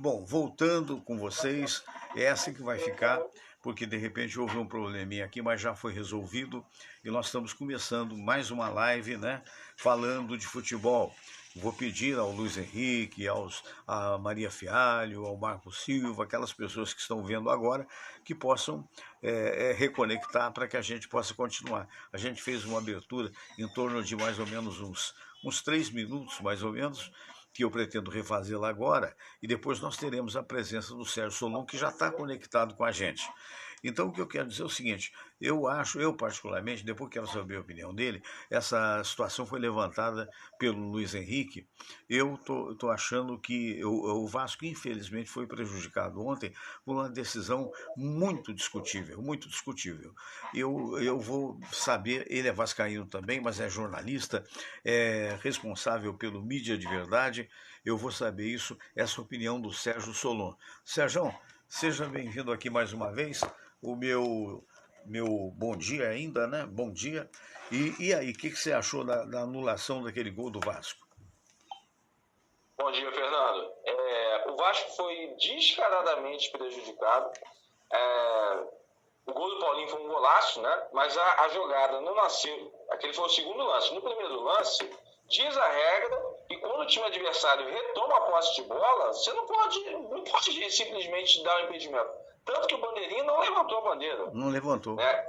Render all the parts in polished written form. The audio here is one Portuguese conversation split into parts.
Bom, voltando com vocês, é essa que vai ficar, porque de repente houve um probleminha aqui, mas já foi resolvido e nós estamos começando mais uma live, né, falando de futebol. Vou pedir ao Luiz Henrique, a Maria Fialho, ao Marco Silva, aquelas pessoas que estão vendo agora, que possam reconectar para que a gente possa continuar. A gente fez uma abertura em torno de mais ou menos uns 3 minutos, mais ou menos, que eu pretendo refazê-la agora, e depois nós teremos a presença do Sérgio Solon, que já está conectado com a gente. Então, o que eu quero dizer é o seguinte, eu particularmente, depois quero saber a opinião dele, essa situação foi levantada pelo Luiz Henrique, eu tô achando que o Vasco, infelizmente, foi prejudicado ontem por uma decisão muito discutível, muito discutível. Eu vou saber, ele é vascaíno também, mas é jornalista, é responsável pelo Mídia de Verdade, eu vou saber isso, essa opinião do Sérgio Solon. Sérgio, seja bem-vindo aqui mais uma vez. O meu bom dia ainda, né? Bom dia. E aí, o que você achou da anulação daquele gol do Vasco? Bom dia, Fernando. O Vasco foi descaradamente prejudicado. O gol do Paulinho foi um golaço, né? Mas a jogada não nasceu. Aquele foi o segundo lance. No primeiro lance, diz a regra e quando o time adversário retoma a posse de bola, você não pode simplesmente dar o impedimento. Tanto que o Bandeirinha não levantou a bandeira. Não levantou. Né?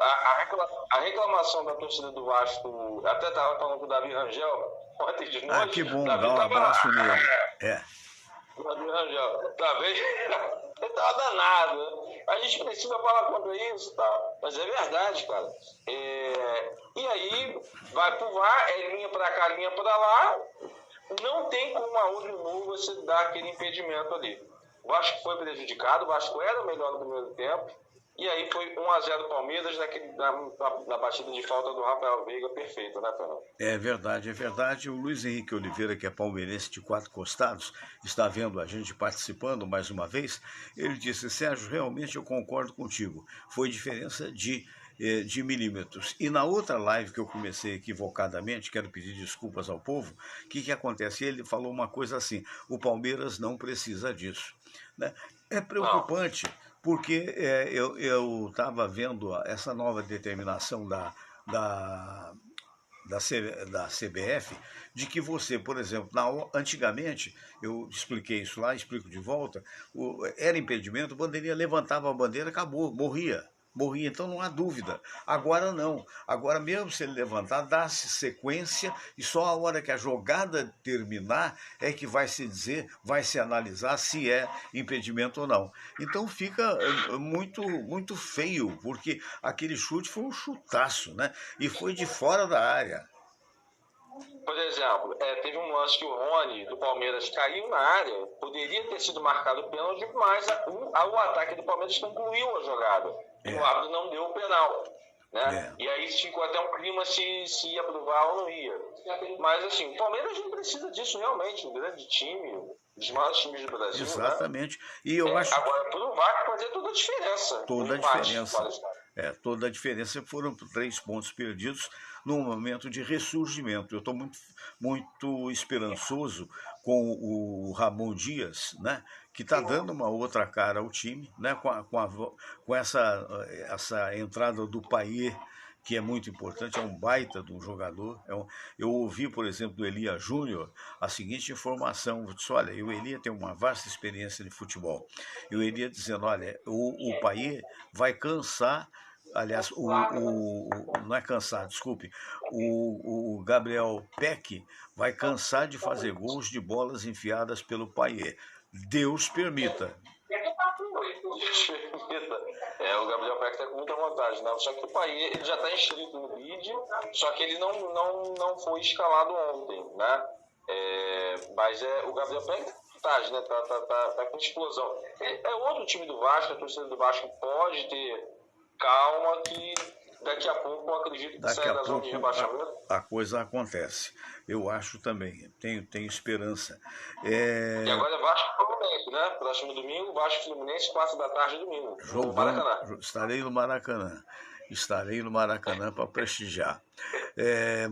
A reclamação da torcida do Vasco, até estava falando com o Davi Rangel ontem de noite. Ah, que bom, dá um abraço nele. O Davi Rangel, Davi, ele estava danado. A gente precisa falar contra isso e tal. Mas é verdade, cara. E aí, vai pro VAR, linha pra cá, linha pra lá. Não tem como a olho nu você dar aquele impedimento ali. O Vasco foi prejudicado, o Vasco era o melhor no primeiro tempo, e aí foi 1-0 Palmeiras na batida de falta do Rafael Veiga, perfeita, né, Fernando? É verdade, é verdade. O Luiz Henrique Oliveira, que é palmeirense de 4 costados, está vendo a gente participando mais uma vez. Ele disse, Sérgio, realmente eu concordo contigo. Foi diferença de milímetros. E na outra live que eu comecei equivocadamente, quero pedir desculpas ao povo, o que acontece? Ele falou uma coisa assim, o Palmeiras não precisa disso. Né? É preocupante, porque eu estava vendo essa nova determinação da CBF, de que você, por exemplo, antigamente, eu expliquei isso lá, explico de volta, era impedimento, o bandeirinha levantava a bandeira, acabou, morria, então não há dúvida. Agora não, agora mesmo se ele levantar, dá-se sequência e só a hora que a jogada terminar é que vai se dizer, vai se analisar se é impedimento ou não. Então fica muito, muito feio, porque aquele chute foi um chutaço, né? E foi de fora da área. Por exemplo, teve um lance que o Rony, do Palmeiras, caiu na área, poderia ter sido marcado o pênalti, mas o ataque do Palmeiras concluiu a jogada. E o árbitro não deu o penal. Né? E aí ficou até um clima se ia provar ou não ia. Mas assim, o Palmeiras não precisa disso realmente, um grande time, um dos maiores times do Brasil. Exatamente. Né? E eu acho... Agora, pro VAR fazer toda a diferença. Toda a diferença foram 3 pontos perdidos num momento de ressurgimento. Eu estou muito, muito esperançoso com o Ramon Dias, né, que está dando uma outra cara ao time, né, com essa entrada do Payet, que é muito importante, é um baita de um jogador. Eu ouvi, por exemplo, do Elia Júnior a seguinte informação, disse, olha, o Elia tem uma vasta experiência de futebol. E o Elia dizendo, olha, o Payet vai cansar, aliás, não é cansar, desculpe, o Gabriel Peck vai cansar de fazer gols de bolas enfiadas pelo Payet. Deus permita. O Gabriel Peck está com muita vantagem, né? Só que o Payet, ele já está inscrito no vídeo, só que ele não foi escalado ontem, né? Mas o Gabriel Peck tem vantagem, né? Tá com explosão. É outro time do Vasco, a torcida do Vasco pode ter calma que daqui a pouco eu acredito que saia da zona de rebaixamento. A coisa acontece. Eu acho também, tenho esperança. E agora é Vasco e Fluminense, né? Próximo domingo, Vasco e Fluminense, 4 da tarde, domingo. No Maracanã. Estarei no Maracanã. estarei no Maracanã para prestigiar.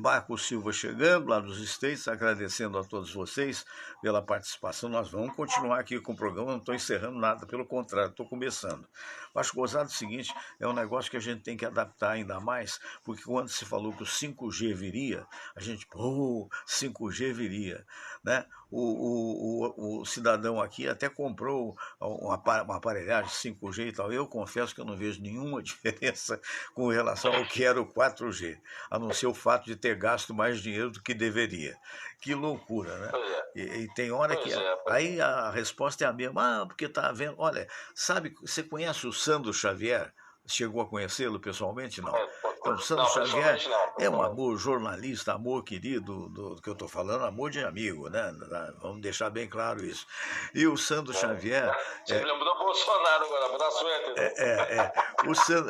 Marco Silva chegando lá dos States, agradecendo a todos vocês pela participação. Nós vamos continuar aqui com o programa, não estou encerrando nada, pelo contrário, estou começando. Acho gozado o seguinte, é um negócio que a gente tem que adaptar ainda mais, porque quando se falou que o 5G viria, a gente, 5G viria, né? O cidadão aqui até comprou uma aparelhagem 5G e tal. Eu confesso que eu não vejo nenhuma diferença com relação ao que era o 4G, a não ser o fato de ter gasto mais dinheiro do que deveria. Que loucura, né? E tem hora que... Aí a resposta é a mesma. Porque tá vendo... Olha, sabe, você conhece o Sandro Xavier? Chegou a conhecê-lo pessoalmente? Não. Então, o Sandro Xavier é um amor, jornalista, amor querido, do que eu estou falando, amor de amigo, né? Vamos deixar bem claro isso. E o Sandro Xavier... Você me lembrou do Bolsonaro agora, abraço,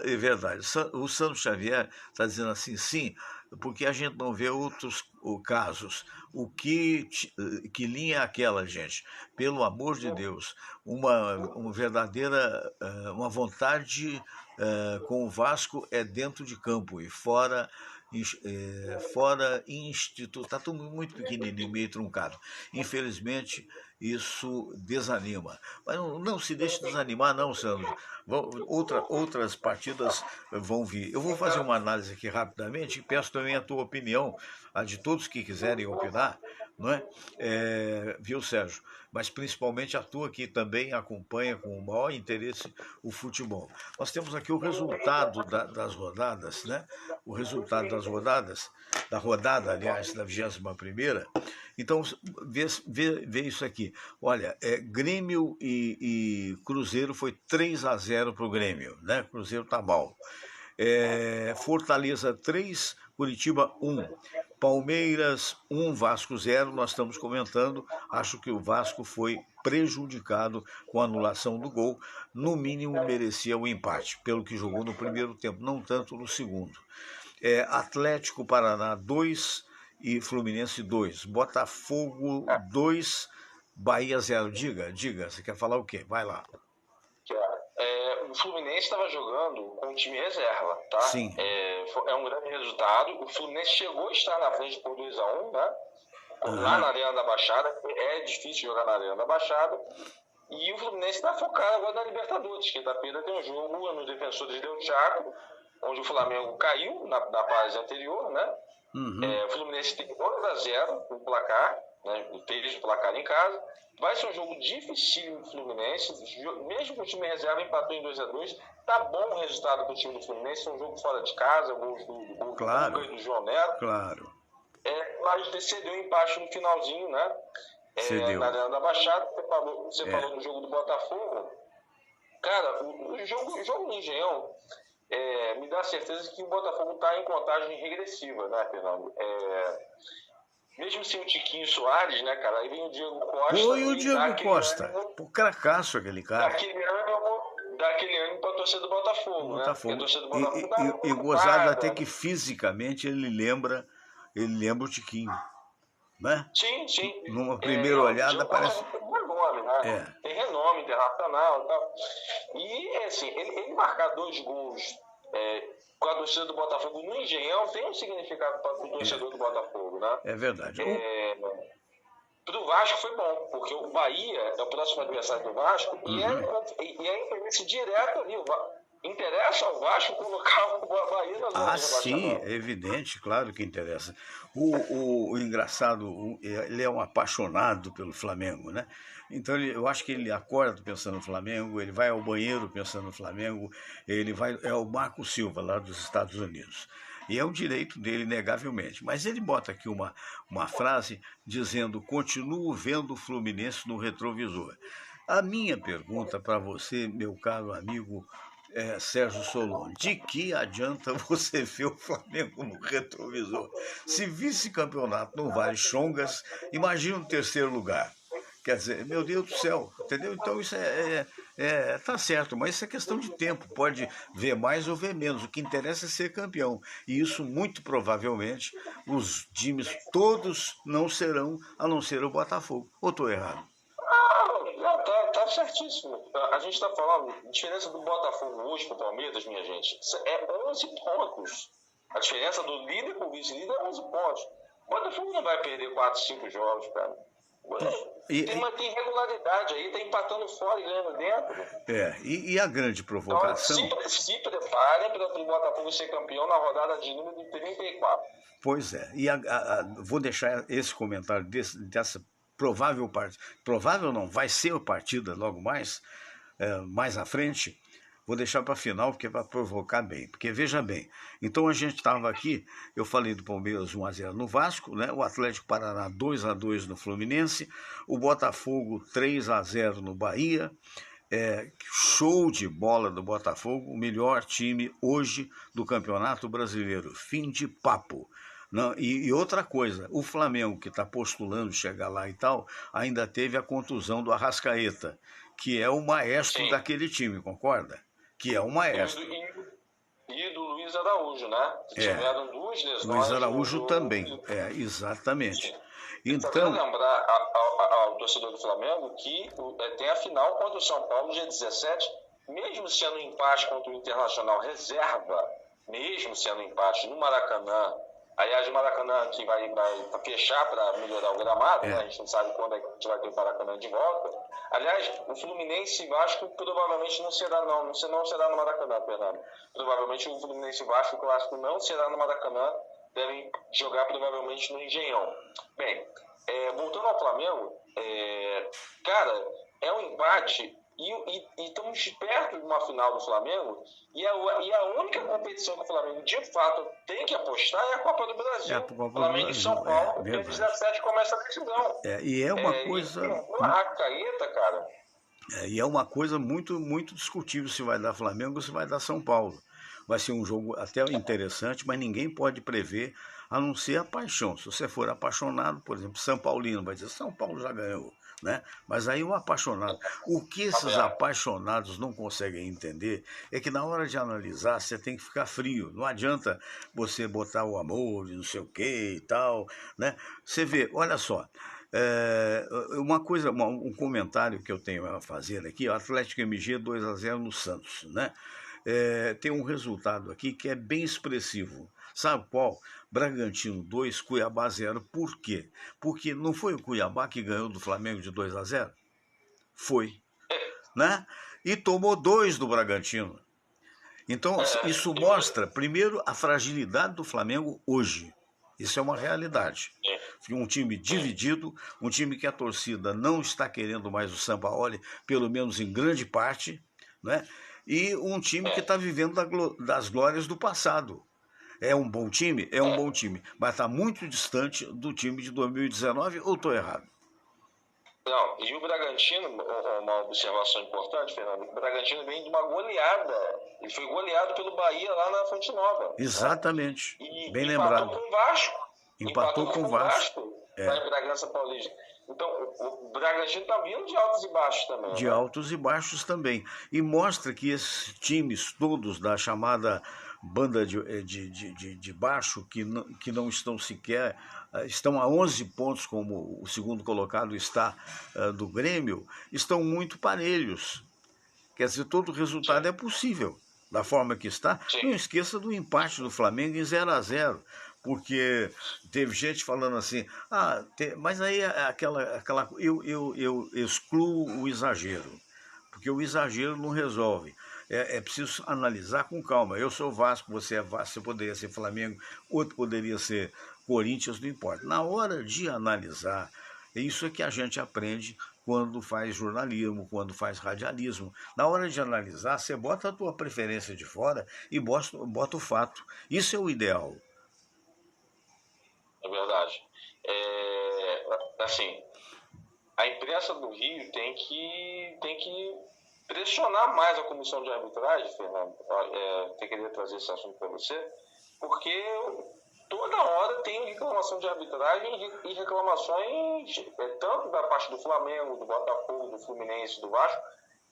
É verdade. O Sandro Xavier está dizendo assim, sim, porque a gente não vê outros casos. O que linha é aquela, gente? Pelo amor de Deus, uma verdadeira, uma vontade com o Vasco é dentro de campo e fora instituto. Está tudo muito pequenininho, meio truncado. Infelizmente, isso desanima. Mas não se deixe desanimar, não, Sandro. Outras partidas vão vir. Eu vou fazer uma análise aqui rapidamente e peço também a tua opinião, a de todos que quiserem opinar, não é? Viu, Sérgio? Mas principalmente a tua que também acompanha com o maior interesse o futebol. Nós temos aqui o resultado das rodadas, né? O resultado das rodadas, da rodada, aliás, da 21ª. Então, vê isso aqui. Olha, Grêmio e Cruzeiro foi 3-0 para o Grêmio, né? Cruzeiro tá mal. Fortaleza 3, Curitiba 1. Palmeiras 1, Vasco 0, nós estamos comentando, acho que o Vasco foi prejudicado com a anulação do gol, no mínimo merecia o empate, pelo que jogou no primeiro tempo, não tanto no segundo. Atlético Paraná 2 e Fluminense 2, Botafogo 2, Bahia 0. Diga, você quer falar o quê? Vai lá. O Fluminense estava jogando com o time reserva, tá? Sim. É um grande resultado. O Fluminense chegou a estar na frente por 2-1, né? Lá na Arena da Baixada. É difícil jogar na Arena da Baixada. E o Fluminense está focado agora na Libertadores. Quinta-feira tem um jogo nos Defensores del Chaco, onde o Flamengo caiu na fase anterior, né? O Fluminense tem 2-0 no placar, né? Teve o placar em casa. Vai ser um jogo dificílimo do Fluminense, mesmo com o time reserva empatou em 2-2, tá bom o resultado para o time do Fluminense, é um jogo fora de casa, gols do Lucas e do João Neto. Claro. Mas cedeu um empate no finalzinho, né? Na Arena da Baixada, você falou do jogo do Botafogo. Cara, o jogo no Engenhão me dá certeza que o Botafogo está em contagem regressiva, né, Fernando? Mesmo sem o Tiquinho Soares, né, cara? Aí vem o Diego Costa. Oi, o Diego Costa. O cracaço aquele cara. Dá aquele ânimo pra torcida do Botafogo, né? E gozado até que fisicamente ele lembra o Tiquinho, né? Sim. Numa primeira olhada parece... Tem renome, né? Tem renome internacional e tal. E, assim, ele marcar 2 gols... com a torcida do Botafogo no Engenhão tem um significado para o torcedor do Botafogo, né? É verdade. Para o Vasco foi bom, porque o Bahia é o próximo adversário do Vasco e é interesse direto ali. Interessa ao Vasco colocar o Bahia na zona de rebaixamento. Sim, é evidente, claro que interessa. O engraçado, ele é um apaixonado pelo Flamengo, né? Então eu acho que ele acorda pensando no Flamengo, ele vai ao banheiro pensando no Flamengo, é o Marco Silva, lá dos Estados Unidos. E é um direito dele, inegavelmente. Mas ele bota aqui uma frase dizendo: continuo vendo o Fluminense no retrovisor. A minha pergunta para você, meu caro amigo Sérgio Solon, de que adianta você ver o Flamengo no retrovisor? Se vice-campeonato não vale chongas, imagina o 3º lugar. Quer dizer, meu Deus do céu, entendeu? Então isso tá certo, mas isso é questão de tempo, pode ver mais ou ver menos, o que interessa é ser campeão, e isso muito provavelmente os times todos não serão, a não ser o Botafogo. Ou estou errado? Não, tá certíssimo. A gente está falando, a diferença do Botafogo hoje para o Palmeiras, minha gente, é 11 pontos. A diferença do líder para o vice-líder é 11 pontos. O Botafogo não vai perder 4, 5 jogos, cara. Tem regularidade aí, tá empatando fora e ganhando dentro. E a grande provocação... Então, se preparem para o Botafogo ser campeão na rodada de número de 34. Pois é, e vou deixar esse comentário dessa provável partida. Provável não, vai ser a partida logo mais à frente. Vou deixar para final, porque é para provocar bem. Porque veja bem, então a gente estava aqui, eu falei do Palmeiras 1-0 no Vasco, né? O Atlético Paraná 2-2 no Fluminense, o Botafogo 3-0 no Bahia. Show de bola do Botafogo, o melhor time hoje do Campeonato Brasileiro. Fim de papo. Não, e outra coisa, o Flamengo, que está postulando chegar lá e tal, ainda teve a contusão do Arrascaeta, que é o maestro daquele time, concorda? Que é o maestro. E do Luiz Araújo, né? Tiveram duas lesões. Luiz Araújo também, exatamente. Então, quero lembrar ao torcedor do Flamengo que tem a final contra o São Paulo, dia 17, mesmo sendo um empate contra o Internacional reserva, mesmo sendo um empate no Maracanã. Aliás, o Maracanã que vai fechar para melhorar o gramado, né? A gente não sabe quando é que a gente vai ter o Maracanã de volta. Aliás, o Fluminense e Vasco provavelmente não será não será no Maracanã, Fernando. Provavelmente o Fluminense e Vasco, o clássico, não será no Maracanã, devem jogar provavelmente no Engenhão. Bem, voltando ao Flamengo, cara, é um empate e estamos perto de uma final do Flamengo e a única competição que o Flamengo de fato tem que apostar é a Copa do Brasil. Flamengo e São Paulo, dia 17 começa a decisão. E é uma coisa... Uma Arrascaeta, cara. E é uma coisa muito, muito discutível se vai dar Flamengo ou se vai dar São Paulo. Vai ser um jogo até interessante, mas ninguém pode prever, a não ser a paixão. Se você for apaixonado, por exemplo, São Paulino vai dizer, São Paulo já ganhou, né? Mas aí o apaixonado, o que esses apaixonados não conseguem entender é que na hora de analisar você tem que ficar frio. Não adianta você botar o amor e não sei o que e tal, né? Você vê, olha só, um comentário que eu tenho a fazer aqui, o Atlético MG 2-0 no Santos, né? Tem um resultado aqui que é bem expressivo. Sabe qual? Bragantino 2, Cuiabá 0. Por quê? Porque não foi o Cuiabá que ganhou do Flamengo de 2-0? Foi. Né? E tomou 2 do Bragantino. Então, isso mostra, primeiro, a fragilidade do Flamengo hoje. Isso é uma realidade. Um time dividido, um time que a torcida não está querendo mais o Sampaoli, pelo menos em grande parte, né? E um time que está vivendo das glórias do passado. É um bom time? É um bom time, mas está muito distante do time de 2019, ou estou errado? Não, e o Bragantino, uma observação importante, Fernando, o Bragantino vem de uma goleada. Ele foi goleado pelo Bahia lá na Fonte Nova. Exatamente, né? Bem lembrado. Empatou com o Vasco. Empatou com o Vasco. Lá em Bragança Paulista. Então, o Bragantino está vindo de altos e baixos também. De altos e baixos também. E mostra que esses times todos da chamada banda de baixo, que não estão sequer, estão a 11 pontos, como o segundo colocado está do Grêmio, estão muito parelhos. Quer dizer, todo resultado é possível, da forma que está. Não esqueça do empate do Flamengo em 0-0. Porque teve gente falando assim, mas aí eu excluo o exagero, porque o exagero não resolve. É preciso analisar com calma. Eu sou Vasco, você é Vasco, você poderia ser Flamengo, outro poderia ser Corinthians, não importa. Na hora de analisar, isso é que a gente aprende quando faz jornalismo, quando faz radialismo. Na hora de analisar, você bota a tua preferência de fora e bota o fato. Isso é o ideal. É verdade. Assim, a imprensa do Rio tem que pressionar mais a comissão de arbitragem, Fernando. Eu queria trazer esse assunto para você, porque toda hora tem reclamação de arbitragem e reclamações tanto da parte do Flamengo, do Botafogo, do Fluminense, do Vasco.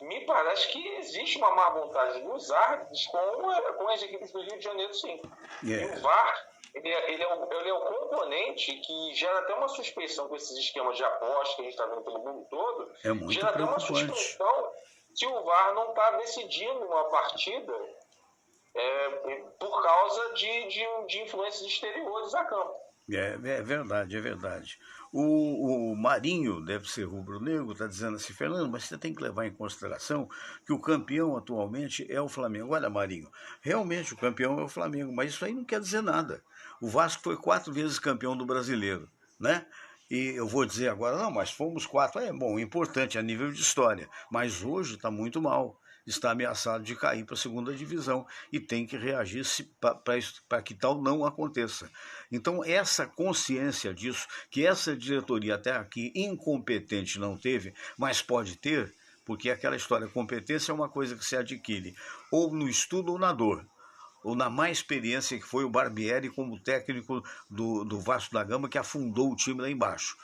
Me parece que existe uma má vontade dos árbitros com as equipes do Rio de Janeiro, sim. E o VAR ele é o componente que gera até uma suspeição com esses esquemas de aposta que a gente está vendo pelo mundo todo. É muito gera até uma preocupante. suspeição se o VAR não está decidindo uma partida por causa de influências exteriores a campo. É verdade, é verdade. O Marinho, deve ser rubro-negro, está dizendo assim, Fernando, mas você tem que levar em consideração que o campeão atualmente é o Flamengo. Olha, Marinho, realmente o campeão é o Flamengo, mas isso aí não quer dizer nada. O Vasco foi 4 vezes campeão do Brasileiro, né? E eu vou dizer agora, não, mas fomos 4, é bom, importante a nível de história, mas hoje está muito mal. Está ameaçado de cair para a segunda divisão e tem que reagir para que tal não aconteça. Então, essa consciência disso, que essa diretoria até aqui incompetente não teve, mas pode ter, porque aquela história, competência é uma coisa que se adquire ou no estudo ou na dor, ou na má experiência que foi o Barbieri como técnico do Vasco da Gama, que afundou o time lá embaixo.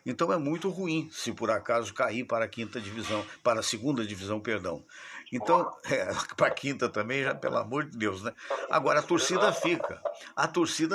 Então é muito ruim se por acaso cair para a quinta divisão, para a segunda divisão, perdão. Então, para a quinta também, já pelo amor de Deus, né? Agora a torcida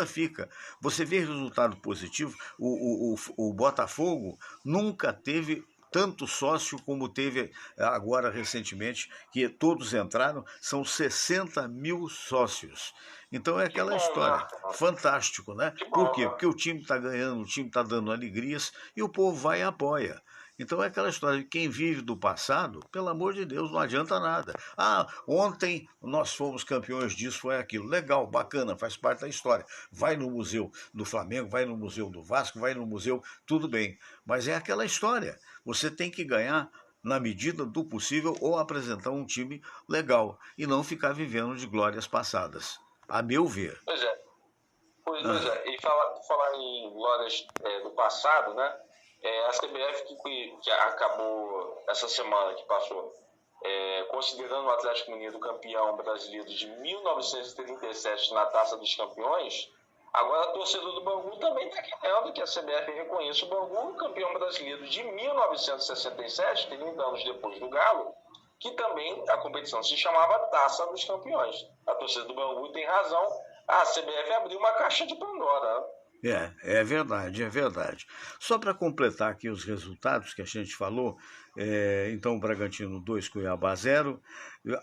fica. Você vê resultado positivo, o Botafogo nunca teve tanto sócio como teve agora recentemente, que todos entraram, são 60 mil sócios. Então é aquela história, fantástico, né? Por quê? Porque o time está ganhando, o time está dando alegrias e o povo vai e apoia. Então é aquela história de quem vive do passado, pelo amor de Deus, não adianta nada. Ah, ontem nós fomos campeões disso, foi aquilo. Legal, bacana, faz parte da história. Vai no museu do Flamengo, vai no museu do Vasco, vai no museu, tudo bem. Mas é aquela história. Você tem que ganhar na medida do possível ou apresentar um time legal e não ficar vivendo de glórias passadas, a meu ver. Pois é. E falar em glórias do passado, né? A CBF que acabou essa semana que passou considerando o Atlético Mineiro campeão brasileiro de 1937 na Taça dos Campeões, agora a torcida do Bangu também está querendo que a CBF reconheça o Bangu campeão brasileiro de 1967, 30 anos depois do Galo, que também a competição se chamava Taça dos Campeões. A torcida do Bangu tem razão, a CBF abriu uma caixa de Pandora, né? É verdade, é verdade. Só para completar aqui os resultados que a gente falou, então Bragantino 2, Cuiabá 0,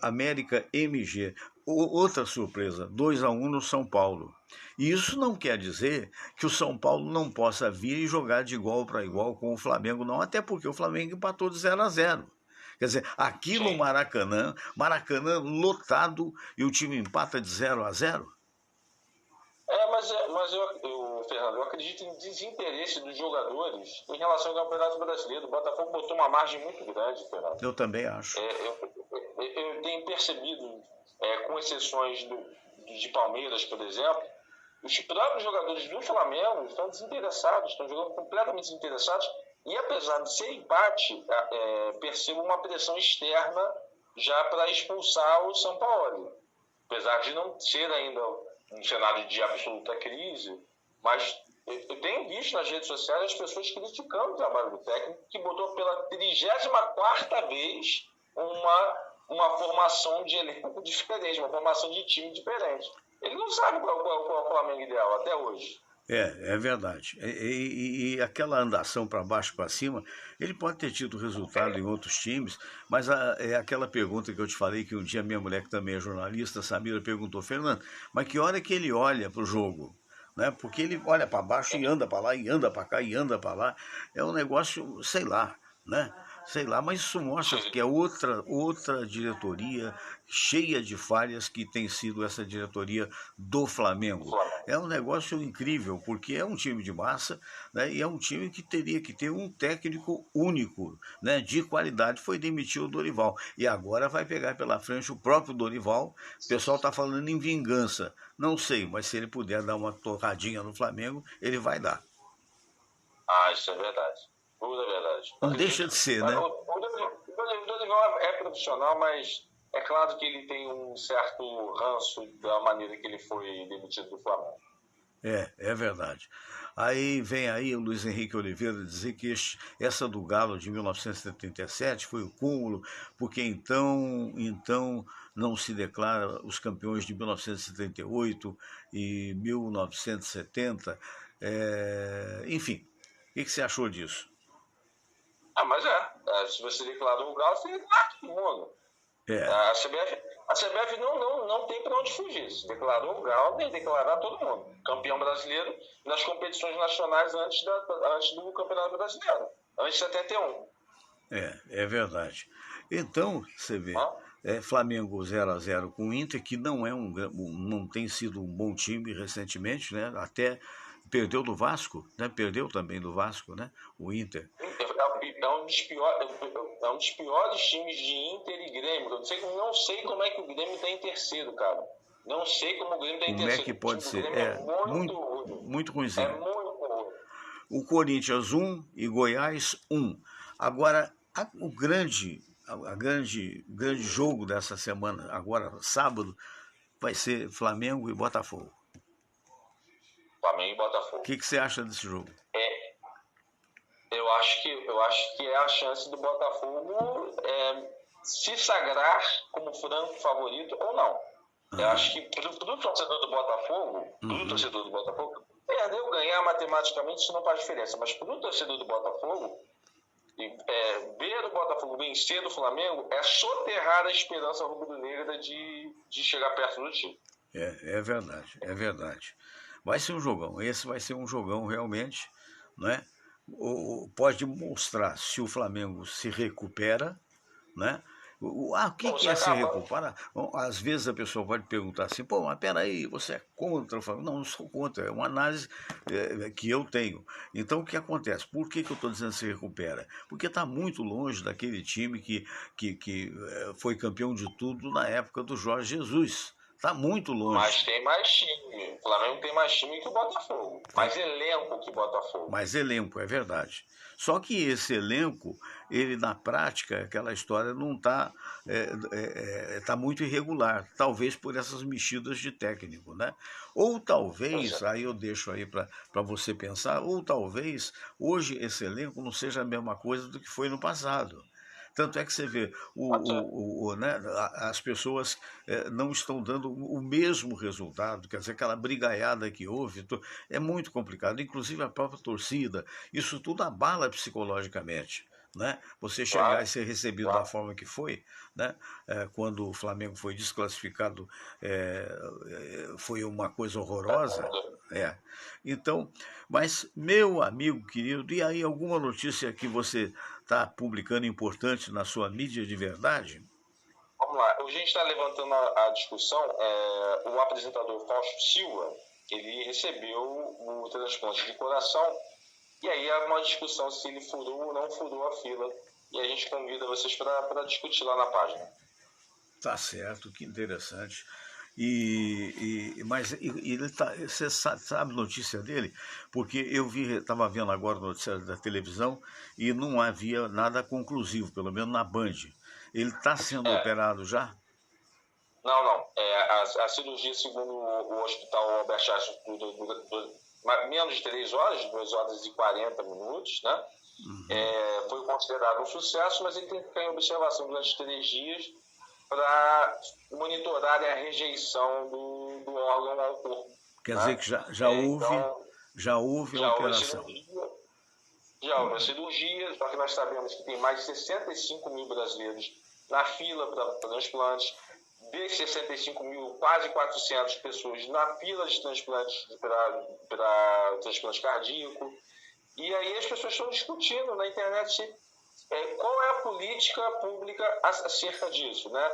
América MG, outra surpresa, 2-1 no São Paulo. E isso não quer dizer que o São Paulo não possa vir e jogar de igual para igual com o Flamengo, não, até porque o Flamengo empatou de 0-0. Quer dizer, aqui no Maracanã lotado e o time empata de 0-0. Mas Fernando, eu acredito em desinteresse dos jogadores em relação ao Campeonato Brasileiro. O Botafogo botou uma margem muito grande, Fernando. Eu também acho. Eu tenho percebido, com exceções de Palmeiras, por exemplo, os próprios jogadores do Flamengo estão desinteressados, estão jogando completamente desinteressados. E apesar de ser empate, percebo uma pressão externa já para expulsar o São Paulo. Apesar de não ser ainda um cenário de absoluta crise, mas eu tenho visto nas redes sociais as pessoas criticando o trabalho do técnico, que botou pela 34ª vez uma formação de elenco diferente, uma formação de time diferente. Ele não sabe qual é o Flamengo ideal até hoje. É verdade. E aquela andação para baixo para cima, ele pode ter tido resultado em outros times, mas é aquela pergunta que eu te falei, que um dia minha mulher, que também é jornalista, Samira, perguntou, Fernando, mas que hora que ele olha para o jogo? Né? Porque ele olha para baixo e anda para lá, e anda para cá, e anda para lá. É um negócio, sei lá, né? Sei lá, mas isso mostra que é outra diretoria cheia de falhas que tem sido essa diretoria do Flamengo. É um negócio incrível, porque é um time de massa, né, e é um time que teria que ter um técnico único, né, de qualidade. Foi demitir o Dorival e agora vai pegar pela frente o próprio Dorival. O pessoal está falando em vingança. Não sei, mas se ele puder dar uma torradinha no Flamengo, ele vai dar. Isso é verdade. Tudo é verdade. Não deixa de ser, né? O Dorival é profissional, mas é claro que ele tem um certo ranço da maneira que ele foi demitido do Flamengo. É verdade. Aí vem aí o Luiz Henrique Oliveira dizer que essa do Galo de 1977 foi o cúmulo, porque então não se declara os campeões de 1978 e 1970. Enfim, o que você achou disso? Mas se você declarou o Galo, você declara todo mundo. A CBF não tem para onde fugir. Se declarou o Galo, tem que declarar todo mundo. Campeão brasileiro nas competições nacionais antes do Campeonato Brasileiro, antes de 71. É verdade. Então, você vê, Flamengo 0-0 com o Inter, que não tem sido um bom time recentemente, né? Até perdeu do Vasco, né? Perdeu também do Vasco, né? O Inter. É um dos piores times de Inter e Grêmio. Eu não sei como é que o Grêmio está em terceiro, cara. Não sei como o Grêmio está em terceiro. Como é que pode ser? Muito ruimzinho. É muito ruim. O Corinthians 1 e Goiás 1. Agora, o grande jogo dessa semana, agora sábado, vai ser Flamengo e Botafogo. Flamengo e Botafogo. O que você acha desse jogo? Eu acho que é a chance do Botafogo se sagrar como franco favorito ou não. Eu acho que pro torcedor do Botafogo, perder ou ganhar matematicamente isso não faz diferença, mas pro torcedor do Botafogo, ver o Botafogo vencer o Flamengo é soterrar a esperança rubro-negra de chegar perto do time. É verdade. Vai ser um jogão, esse vai ser um jogão realmente, né? Pode mostrar se o Flamengo se recupera, né? O que é se recuperar? Bom, às vezes a pessoa pode perguntar assim, mas peraí, você é contra o Flamengo? Não sou contra, é uma análise que eu tenho. Então, o que acontece? Por que eu estou dizendo se recupera? Porque está muito longe daquele time que foi campeão de tudo na época do Jorge Jesus. Está muito longe. Mas tem mais time. O Flamengo tem mais time que o Botafogo. Mais elenco que o Botafogo. Mais elenco, é verdade. Só que esse elenco, ele na prática, aquela história não está tá muito irregular. Talvez por essas mexidas de técnico, né? Ou talvez, aí eu deixo aí para você pensar, ou talvez hoje esse elenco não seja a mesma coisa do que foi no passado. Tanto é que você vê, né, as pessoas não estão dando o mesmo resultado, quer dizer, aquela brigaiada que houve, é muito complicado, inclusive a própria torcida, isso tudo abala psicologicamente. Né? Você chegar e ser recebido da forma que foi, né? Quando o Flamengo foi desclassificado, foi uma coisa horrorosa. Então, mas, meu amigo querido, e aí alguma notícia que você está publicando importante na sua mídia de verdade? Vamos lá, a gente está levantando a discussão, o apresentador Fausto Silva, ele recebeu o transplante de coração, e aí há uma discussão se ele furou ou não furou a fila, e a gente convida vocês para discutir lá na página. Tá certo, que interessante. Mas ele você sabe a notícia dele? Porque eu estava vendo agora o noticiário da televisão e não havia nada conclusivo, pelo menos na Band. Ele está sendo operado já? Não. A cirurgia, segundo o Hospital Albert Einstein, menos de 3 horas, 2 horas e 40 minutos, né? Foi considerado um sucesso, mas ele tem que ficar em observação durante 3 dias para monitorar a rejeição do órgão ao corpo. Quer dizer que já houve a operação. Já houve a cirurgia, só que nós sabemos que tem mais de 65 mil brasileiros na fila para transplantes. Desses 65 mil, quase 400 pessoas na fila de transplantes para transplante cardíaco. E aí as pessoas estão discutindo na internet qual é a política pública acerca disso, né?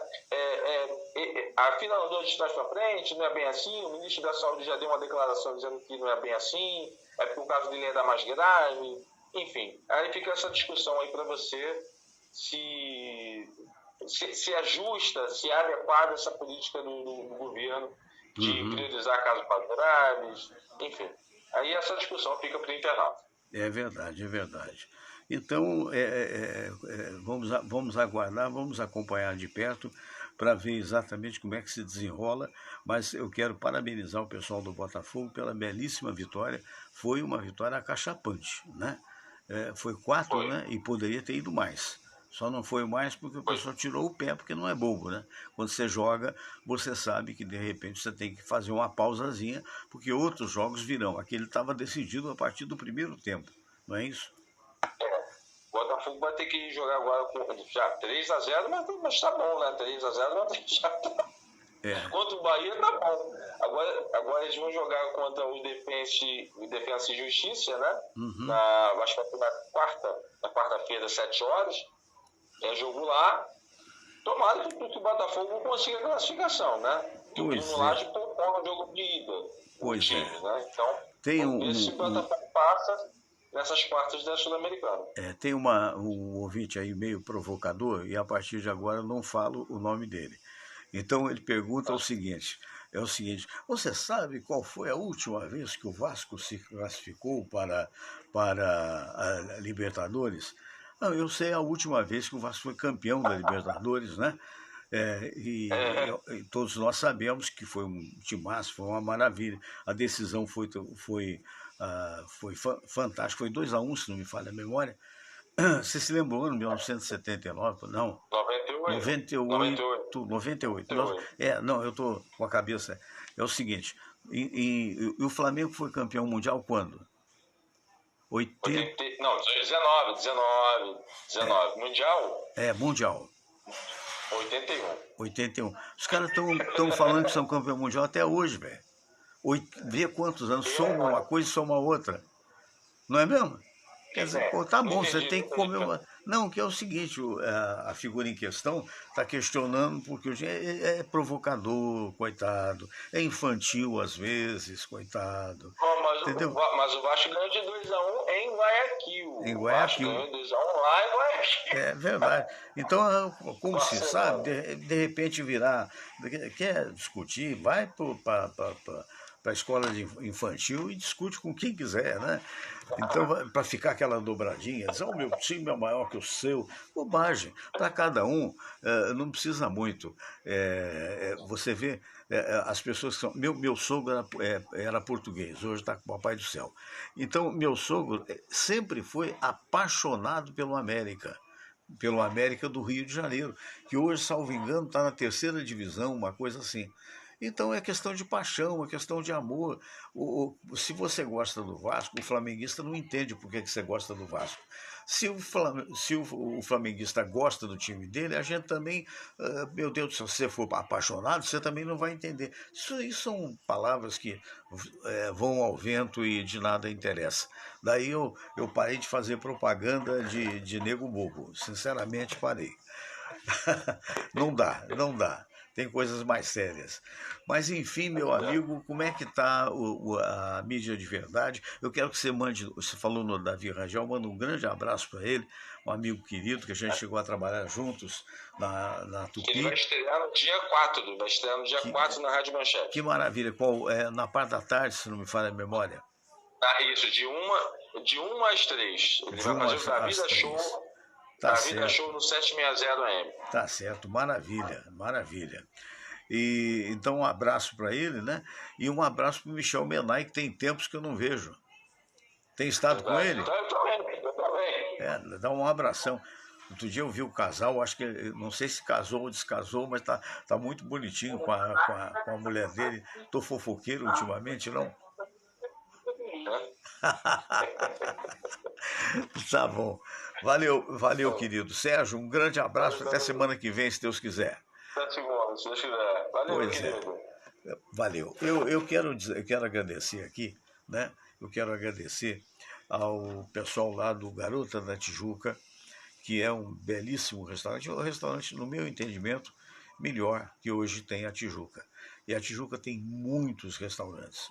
A fila andou de trás para frente, não é bem assim, o ministro da Saúde já deu uma declaração dizendo que não é bem assim, porque o caso dele era mais grave, enfim. Aí fica essa discussão aí para você se ajusta, se é adequada essa política do governo de priorizar casos mais graves, enfim. Aí essa discussão fica para o internauta. É verdade. Então, vamos aguardar, vamos acompanhar de perto, para ver exatamente como é que se desenrola, mas eu quero parabenizar o pessoal do Botafogo pela belíssima vitória. Foi uma vitória acachapante, né? Foi 4, Foi. né? E poderia ter ido mais. Só não foi mais porque o pessoal tirou o pé, porque não é bobo, né? Quando você joga, você sabe que de repente você tem que fazer uma pausazinha, porque outros jogos virão. Aquele estava decidido a partir do primeiro tempo, não é isso? O Botafogo vai ter que jogar agora com já 3-0, mas tá bom, né? 3-0, mas já tá. Contra o Bahia tá bom. Agora eles vão jogar contra o Defensa e Justiça, né? Uhum. Acho que vai ser na quarta-feira, 7 horas. É jogo lá. Tomara que o Botafogo consiga a classificação, né? Porque o Bruno Lage poupou no jogo de ida. Pois time, é. Né? Então, vamos ver se o Botafogo passa nessas quartas da Sul-Americana. Tem um ouvinte aí meio provocador, e a partir de agora eu não falo o nome dele. Então ele pergunta o seguinte, você sabe qual foi a última vez que o Vasco se classificou para a Libertadores? Eu sei a última vez que o Vasco foi campeão da Libertadores, né? E todos nós sabemos que foi um timaço, foi uma maravilha. A decisão foi fantástica, foi 2-1, se não me falha a memória. Você se lembrou, em 1979? Não. 98. Não, eu estou com a cabeça. É o seguinte, e o Flamengo foi campeão mundial quando? 19. Mundial? Mundial. 81. Os caras estão falando que são campeão mundial até hoje, velho. Vê quantos anos, soma uma coisa e soma outra. Não é mesmo? Quer dizer, tá bom, você tem que comer. Não, que é o seguinte, a figura em questão está questionando porque é provocador, coitado, é infantil às vezes, coitado. Entendeu? Mas o Vasco ganhou de 2-1 em Guayaquil. Em Guayaquil. O Vasco ganhou 2-1 lá em Guayaquil. É verdade. Então, como se sabe, de repente virar, quer discutir, vai para a escola infantil e discute com quem quiser, né? Então, para ficar aquela dobradinha, dizer, o meu time é maior que o seu, bobagem. Para cada um, não precisa muito. Você vê, as pessoas que são... Meu sogro era português, hoje está com o Papai do Céu. Então, meu sogro sempre foi apaixonado pelo América do Rio de Janeiro, que hoje, salvo engano, está na 3ª divisão, uma coisa assim. Então é questão de paixão, é questão de amor. Se você gosta do Vasco, o flamenguista não entende por que você gosta do Vasco. Se o flamenguista gosta do time dele, a gente também, meu Deus, se você for apaixonado, você também não vai entender. Isso são palavras que vão ao vento e de nada interessa. Daí eu parei de fazer propaganda de nego bobo. Sinceramente, parei. Não dá. Tem coisas mais sérias. Mas, enfim, meu amigo, como é que está a mídia de verdade? Eu quero que você mande, você falou no Davi Rangel, manda um grande abraço para ele, um amigo querido, que a gente chegou a trabalhar juntos na Tupi. Ele vai estrear no dia 4, na Rádio Manchete. Que maravilha, na parte da tarde, se não me falha a memória. Isso, de 1 às 3. Ele vai fazer o Davi da Show. Davi da Show no 760 AM. Tá certo, maravilha. E então um abraço para ele, né? E um abraço para o Michel Menai, que tem tempos que eu não vejo. Tem estado com ele? Eu também. Dá um abração. Outro dia eu vi o casal, acho que, não sei se casou ou descasou, mas tá muito bonitinho com a mulher dele. Tô fofoqueiro ultimamente, não? Tá bom. Valeu, querido. Sérgio, um grande abraço. Até semana que vem, se Deus quiser. Até segunda, se Deus quiser. Valeu, querido. Valeu. Eu quero agradecer aqui, né? Eu quero agradecer ao pessoal lá do Garota da Tijuca, que é um belíssimo restaurante. É um restaurante, no meu entendimento, melhor que hoje tem a Tijuca. E a Tijuca tem muitos restaurantes.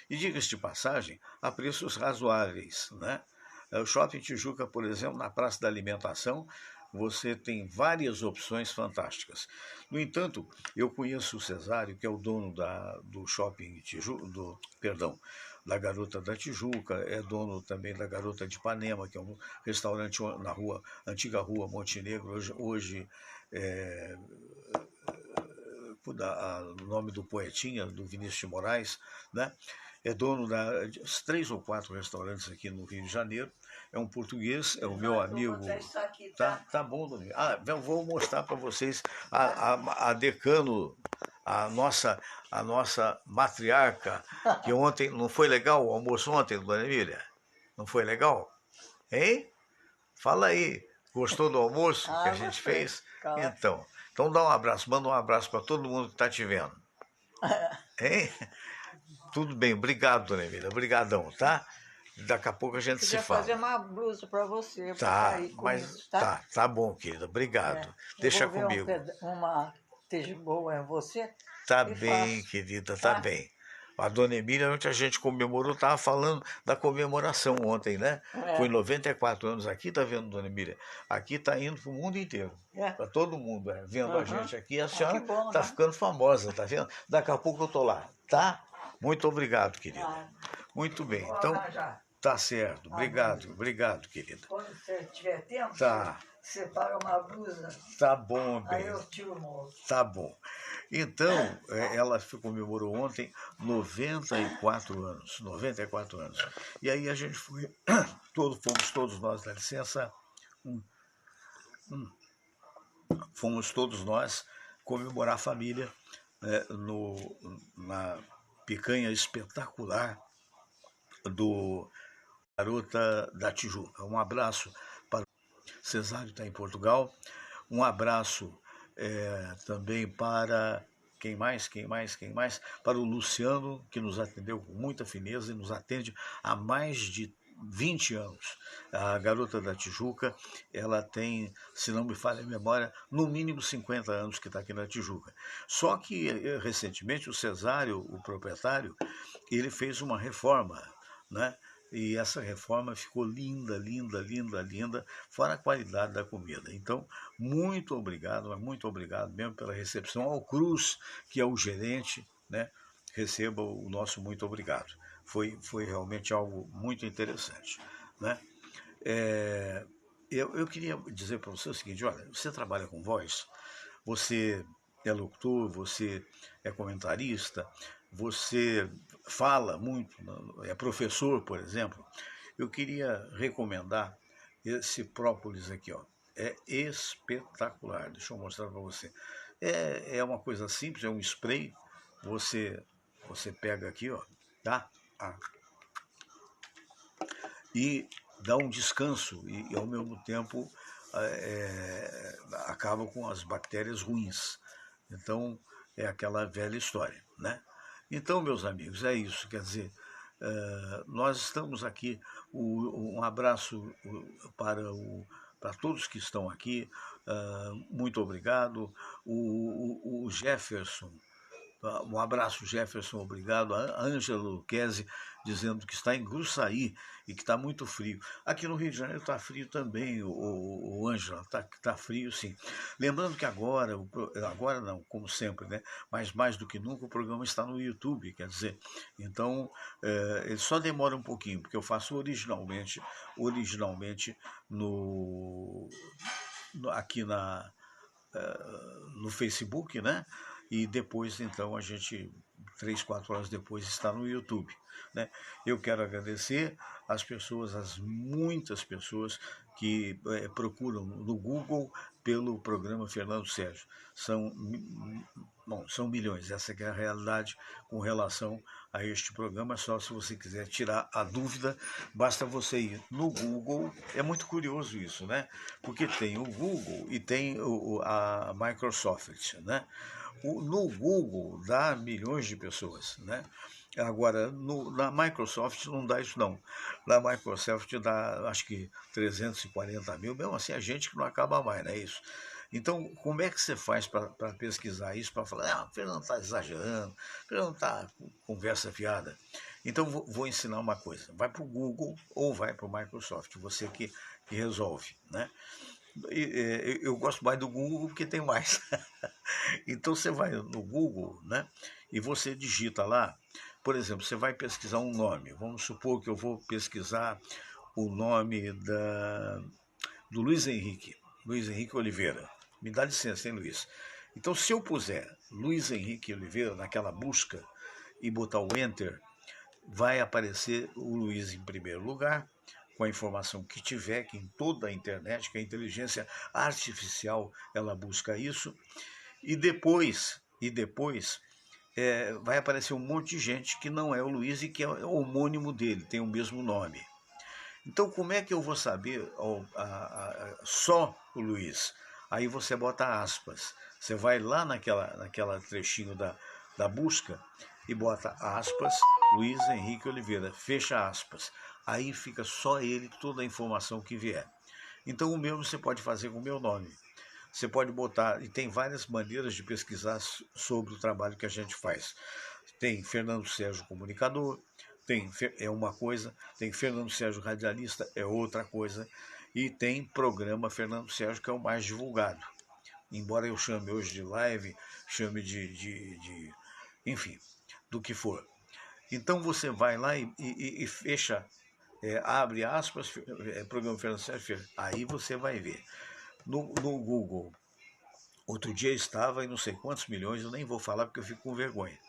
E diga-se de passagem, a preços razoáveis, né? O Shopping Tijuca, por exemplo, na Praça da Alimentação, você tem várias opções fantásticas. No entanto, eu conheço o Cesário, que é o dono do Shopping Tijuca, da Garota da Tijuca, é dono também da Garota de Ipanema, que é um restaurante na antiga rua Montenegro, hoje o nome do poetinha, do Vinícius de Moraes, né? É dono de 3 ou 4 restaurantes aqui no Rio de Janeiro. É um português, é o meu amigo. Tá bom, Domingo. Eu vou mostrar para vocês a decano, a nossa matriarca, que ontem não foi legal o almoço ontem, Dona Emília? Não foi legal? Hein? Fala aí. Gostou do almoço que a gente fez? Então dá um abraço, manda um abraço para todo mundo que está te vendo. Hein? Tudo bem, obrigado, Dona Emília, obrigadão, tá? Daqui a pouco a gente se fala. Fazer uma blusa para você. Tá, mas isso, tá bom, querida, obrigado. Deixa comigo. Uma esteja boa em você. Tá bem, querida, tá bem. A Dona Emília, ontem a gente comemorou, estava falando da comemoração ontem, né? Foi 94 anos aqui, tá vendo, Dona Emília? Aqui tá indo pro mundo inteiro, para todo mundo, vendo a gente aqui. A senhora tá ficando famosa, tá vendo? Daqui a pouco eu tô lá, tá? Muito obrigado, querida. Muito bem, então tá certo. Obrigado, querida. Quando você tiver tempo, tá. Você paga uma blusa. Tá bom, bem. Aí eu tiro o molde. Tá bom. Então, ela comemorou ontem 94 anos. 94 anos. E aí a gente foi, fomos todos nós, dá licença, fomos todos nós comemorar a família na picanha espetacular do Garota da Tijuca. Um abraço para o Cesário, está em Portugal. Um abraço também para quem mais? Para o Luciano, que nos atendeu com muita fineza e nos atende há mais de 20 anos. A Garota da Tijuca, ela tem, se não me falha a memória, no mínimo 50 anos que está aqui na Tijuca. Só que, recentemente, o Cesário, o proprietário, ele fez uma reforma, né? E essa reforma ficou linda, fora a qualidade da comida. Então, muito obrigado mesmo pela recepção. Ao Cruz, que é o gerente, né? Receba o nosso muito obrigado. Foi realmente algo muito interessante, né? Eu queria dizer para você o seguinte: olha, você trabalha com voz, você é locutor, você é comentarista, você fala muito, é professor, por exemplo. Eu queria recomendar esse própolis aqui, ó. É espetacular. Deixa eu mostrar para você. É uma coisa simples, é um spray. Você pega aqui, ó, tá? E dá um descanso e ao mesmo tempo acaba com as bactérias ruins. Então, é aquela velha história, né? Então, meus amigos, é isso. Quer dizer, nós estamos aqui. Um abraço para todos que estão aqui. Muito obrigado. O Jefferson. Um abraço, Jefferson, obrigado. A Ângela Luquezzi dizendo que está em Gruçaí e que está muito frio. Aqui no Rio de Janeiro está frio também, o Ângela, está frio sim. Lembrando que agora não, como sempre, né? Mas mais do que nunca o programa está no YouTube, quer dizer, então ele só demora um pouquinho, porque eu faço originalmente aqui no Facebook, né? E depois, então, a gente, 3, 4 horas depois, está no YouTube, né? Eu quero agradecer as muitas pessoas que procuram no Google pelo programa Fernando Sérgio. São milhões, essa que é a realidade com relação a este programa. Só se você quiser tirar a dúvida, basta você ir no Google. É muito curioso isso, né? Porque tem o Google e tem a Microsoft, né? No Google dá milhões de pessoas, né? Agora, na Microsoft não dá isso não. Na Microsoft dá, acho que 340 mil, mesmo assim a gente que não acaba mais, não é isso? Então, como é que você faz para pesquisar isso, para falar, o Fernando está exagerando, o Fernando está conversa fiada? Então, vou ensinar uma coisa. Vai para o Google ou vai para o Microsoft, você que resolve, né? Eu gosto mais do Google porque tem mais. Então você vai no Google, né? E você digita lá Por exemplo, você vai pesquisar um nome. Vamos supor que eu vou pesquisar o nome do Luiz Henrique Oliveira. Me dá licença, hein, Luiz? Então, se eu puser Luiz Henrique Oliveira naquela busca e botar o Enter, vai aparecer o Luiz em primeiro lugar, com a informação que tiver, que em toda a internet, que a inteligência artificial, ela busca isso, e depois vai aparecer um monte de gente que não é o Luiz e que é homônimo dele, tem o mesmo nome. Então, como é que eu vou saber só o Luiz? Aí você bota aspas. Você vai lá naquela trechinho da busca e bota aspas, Luiz Henrique Oliveira, fecha aspas. Aí fica só ele, toda a informação que vier. Então, o mesmo você pode fazer com o meu nome. Você pode botar, e tem várias maneiras de pesquisar sobre o trabalho que a gente faz. Tem Fernando Sérgio Comunicador, é uma coisa, tem Fernando Sérgio Radialista, é outra coisa, e tem programa Fernando Sérgio, que é o mais divulgado. Embora eu chame hoje de live, chame enfim, do que for. Então você vai lá e fecha, abre aspas, programa Fernando Sérgio, aí você vai ver. No Google, outro dia estava em não sei quantos milhões, eu nem vou falar porque eu fico com vergonha.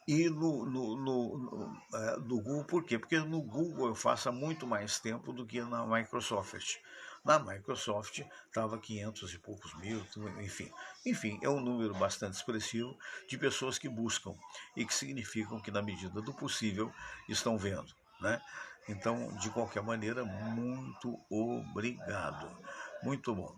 E no Google, por quê? Porque no Google eu faço há muito mais tempo do que na Microsoft. Na Microsoft estava 500 e poucos mil, enfim. Enfim, é um número bastante expressivo de pessoas que buscam e que significam que, na medida do possível, estão vendo, né? Então, de qualquer maneira, muito obrigado. Muito bom.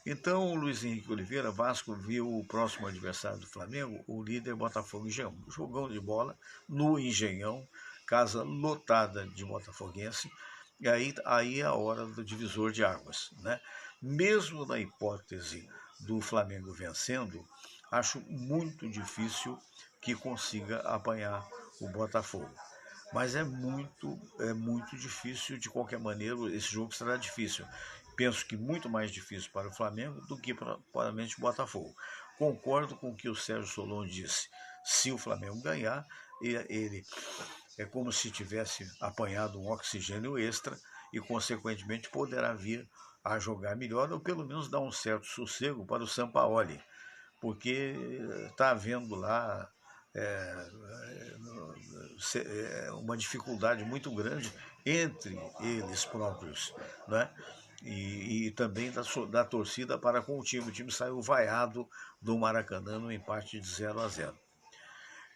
Então, o Luiz Henrique Oliveira, Vasco viu o próximo adversário do Flamengo, o líder Botafogo Engenhão. Jogão de bola no Engenhão, casa lotada de botafoguense, e aí é a hora do divisor de águas, né? Mesmo na hipótese do Flamengo vencendo, acho muito difícil que consiga apanhar o Botafogo. Mas é muito difícil, de qualquer maneira, esse jogo será difícil. Penso que muito mais difícil para o Flamengo do que para o Botafogo. Concordo com o que o Sérgio Solon disse. Se o Flamengo ganhar, ele é como se tivesse apanhado um oxigênio extra e, consequentemente, poderá vir a jogar melhor ou pelo menos dar um certo sossego para o Sampaoli, porque está havendo lá uma dificuldade muito grande entre eles próprios, né? E também da torcida para com o time. O time saiu vaiado do Maracanã no empate de 0-0.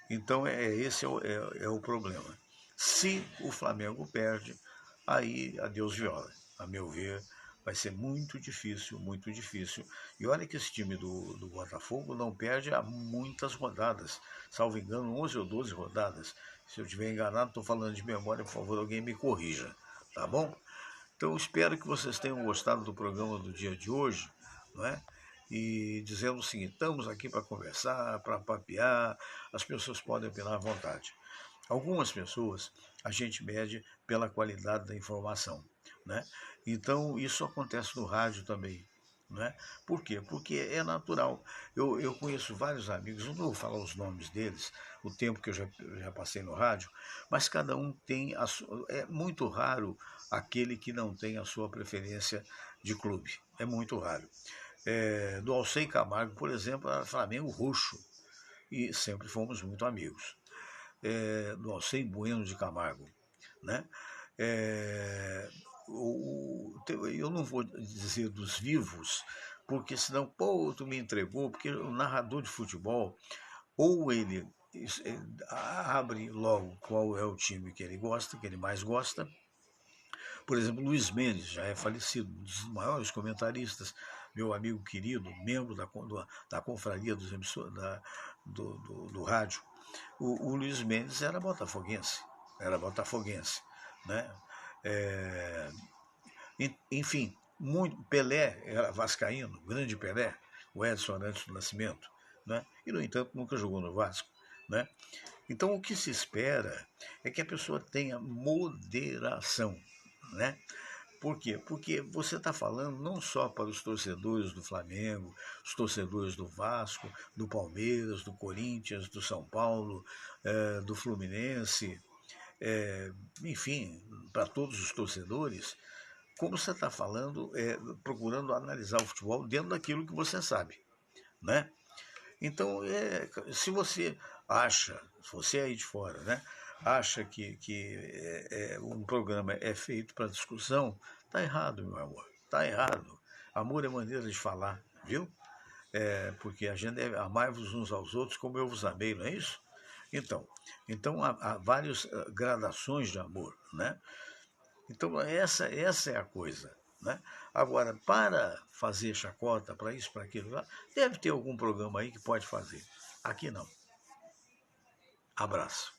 Então esse é o problema. Se o Flamengo perde, aí adeus viola. A meu ver, vai ser muito difícil, muito difícil. E olha que esse time do Botafogo não perde há muitas rodadas. Salvo engano, 11 ou 12 rodadas. Se eu estiver enganado, estou falando de memória, por favor, alguém me corrija. Tá bom? Então, espero que vocês tenham gostado do programa do dia de hoje, não é? E dizendo o seguinte, estamos aqui para conversar, para papear, as pessoas podem opinar à vontade. Algumas pessoas a gente mede pela qualidade da informação, né? Então, isso acontece no rádio também, né? Por quê? Porque é natural. Eu conheço vários amigos, eu não vou falar os nomes deles, o tempo que eu já passei no rádio, mas cada um tem é muito raro aquele que não tem a sua preferência de clube. É muito raro. Do Alcei Camargo, por exemplo, era Flamengo roxo, e sempre fomos muito amigos. Do Alcei Bueno de Camargo, né? Eu não vou dizer dos vivos, porque senão, tu me entregou, porque o narrador de futebol, ou ele abre logo qual é o time que ele gosta, que ele mais gosta. Por exemplo, Luiz Mendes, já é falecido, um dos maiores comentaristas, meu amigo querido, membro da confraria do rádio. O Luiz Mendes era botafoguense, né? Enfim, Pelé era vascaíno, grande Pelé, o Edson antes do Nascimento, né? E, no entanto, nunca jogou no Vasco, né? Então, o que se espera é que a pessoa tenha moderação, né? Por quê? Porque você está falando não só para os torcedores do Flamengo, os torcedores do Vasco, do Palmeiras, do Corinthians, do São Paulo, do Fluminense, enfim, para todos os torcedores, como você está falando, procurando analisar o futebol dentro daquilo que você sabe, né? Então, se você acha, se você aí de fora, né, acha que um programa é feito para discussão, tá errado, meu amor, tá errado. Amor é maneira de falar, viu? Porque a gente deve amar-vos uns aos outros como eu vos amei, não é isso? Então há várias gradações de amor, né? Então essa é a coisa, né? Agora, para fazer chacota, para isso, para aquilo, deve ter algum programa aí que pode fazer. Aqui não. Abraço.